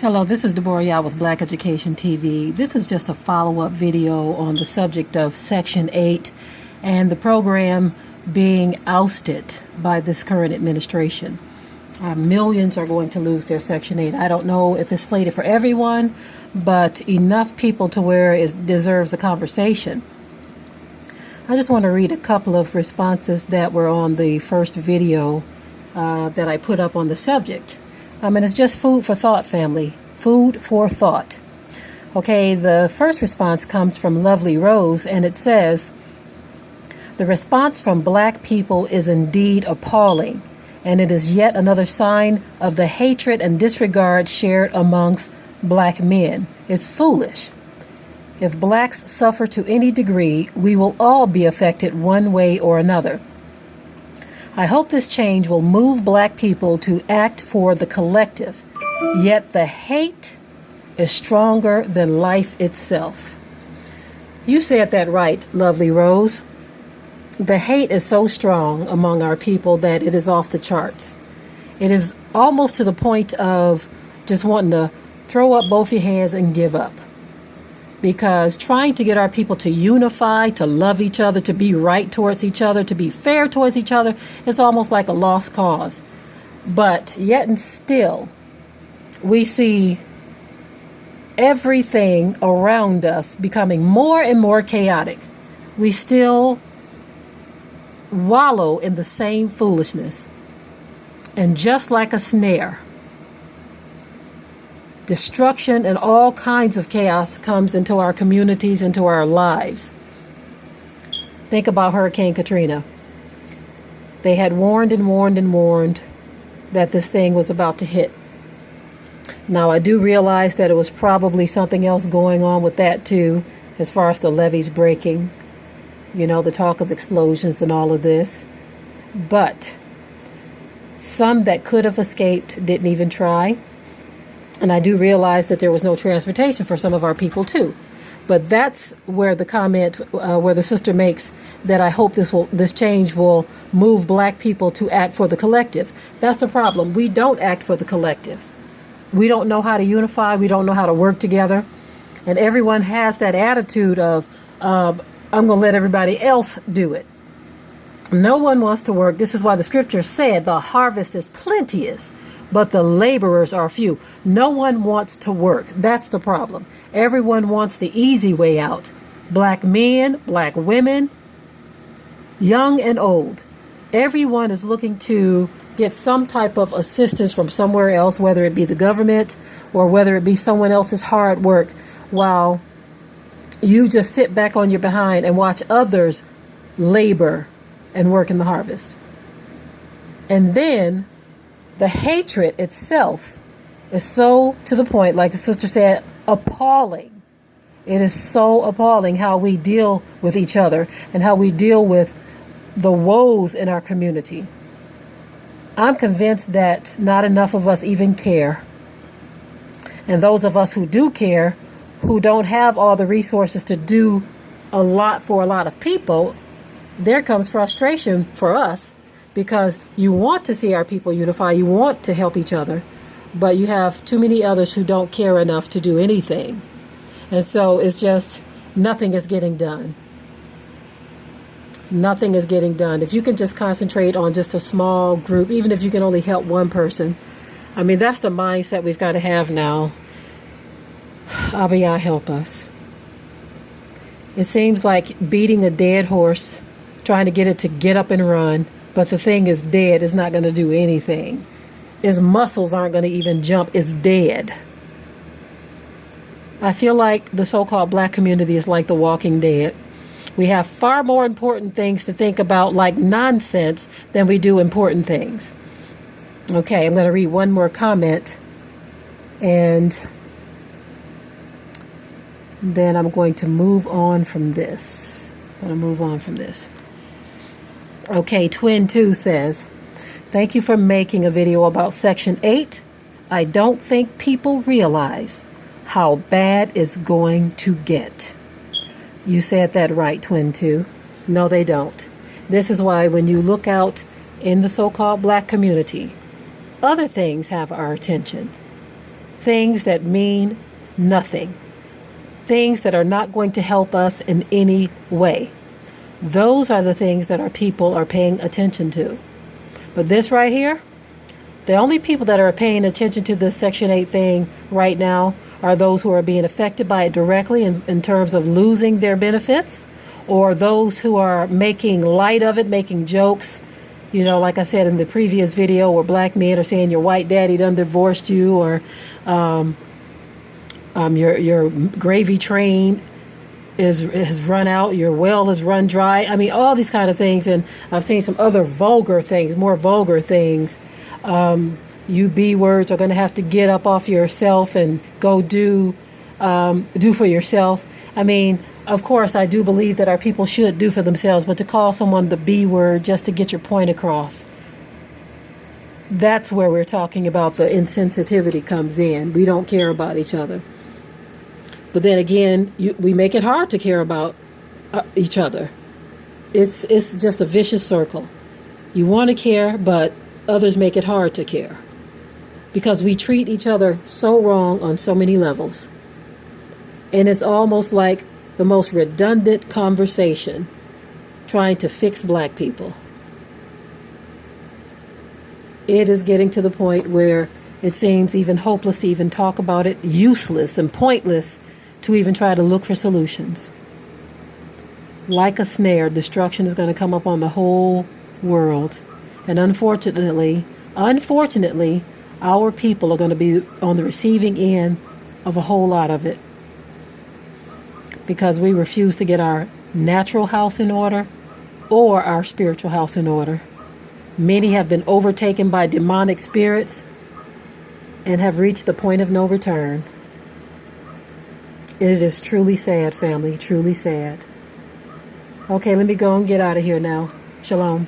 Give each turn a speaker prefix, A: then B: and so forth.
A: Hello, this is Deborah Yao with Black Education TV. This is just a follow-up video on the subject of Section 8 and the program being ousted by this current administration. Millions are going to lose their Section 8. I don't know if it's slated for everyone, but enough people to where it deserves a conversation. I just want to read a couple of responses that were on the first video that I put up on the subject. And it's just food for thought, family. Food for thought. Okay, the first response comes from Lovely Rose, and it says, "The response from black people is indeed appalling, and it is yet another sign of the hatred and disregard shared amongst black men. It's foolish. If blacks suffer to any degree, we will all be affected one way or another. I hope this change will move black people to act for the collective, yet the hate is stronger than life itself." You said that right, Lovely Rose. The hate is so strong among our people that it is off the charts. It is almost to the point of just wanting to throw up both your hands and give up. Because trying to get our people to unify, to love each other, to be right towards each other, to be fair towards each other, is almost like a lost cause. But yet and still, we see everything around us becoming more and more chaotic. We still wallow in the same foolishness. And just like a snare, destruction and all kinds of chaos comes into our communities, into our lives. Think about Hurricane Katrina. They had warned and warned and warned that this thing was about to hit. Now, I do realize that it was probably something else going on with that too, as far as the levees breaking, the talk of explosions and all of this. But some that could have escaped didn't even try. And I do realize that there was no transportation for some of our people too. But that's where the comment, where the sister makes that I hope this change will move black people to act for the collective. That's the problem. We don't act for the collective. We don't know how to unify. We don't know how to work together. And everyone has that attitude of, I'm going to let everybody else do it. No one wants to work. This is why the scripture said the harvest is plenteous, but the laborers are few. No one wants to work. That's the problem. Everyone wants the easy way out. Black men, black women, young and old. Everyone is looking to get some type of assistance from somewhere else, whether it be the government or whether it be someone else's hard work, while you just sit back on your behind and watch others labor and work in the harvest. And then the hatred itself is so to the point, like the sister said, appalling. It is so appalling how we deal with each other and how we deal with the woes in our community. I'm convinced that not enough of us even care. And those of us who do care, who don't have all the resources to do a lot for a lot of people, there comes frustration for us. Because you want to see our people unify, you want to help each other, but you have too many others who don't care enough to do anything. And so it's just, nothing is getting done. Nothing is getting done. If you can just concentrate on just a small group, even if you can only help one person, that's the mindset we've got to have now. Abiyah, help us. It seems like beating a dead horse, trying to get it to get up and run. But the thing is dead. It's not going to do anything. Its muscles aren't going to even jump. It's dead. I feel like the so-called black community is like the walking dead. We have far more important things to think about, like nonsense, than we do important things. Okay, I'm going to read one more comment. And then I'm going to move on from this. Okay, Twin 2 says, "Thank you for making a video about Section 8. I don't think people realize how bad it's going to get." You said that right, Twin 2. No, they don't. This is why when you look out in the so-called black community, other things have our attention. things that mean nothing, things that are not going to help us in any way. Those are the things that our people are paying attention to. But this right here, the only people that are paying attention to this Section 8 thing right now are those who are being affected by it directly in terms of losing their benefits, or those who are making light of it, making jokes. You know, like I said in the previous video, where black men are saying your white daddy done divorced you, or your gravy train has run out, your well has run dry. I mean, all these kind of things. And I've seen some other vulgar things, more vulgar things. You B words are going to have to get up off yourself and go do for yourself. I mean, of course, I do believe that our people should do for themselves, but to call someone the B word just to get your point across, that's where we're talking about the insensitivity comes in. We don't care about each other. But then again, we make it hard to care about each other. It's just a vicious circle. You want to care, but others make it hard to care, because we treat each other so wrong on so many levels. And it's almost like the most redundant conversation trying to fix black people. It is getting to the point where it seems even hopeless to even talk about it, useless and pointless to even try to look for solutions. Like a snare, destruction is going to come up on the whole world. And unfortunately, our people are going to be on the receiving end of a whole lot of it, because we refuse to get our natural house in order or our spiritual house in order. Many have been overtaken by demonic spirits and have reached the point of no return. It is truly sad, family, truly sad. Okay, let me go and get out of here now. Shalom.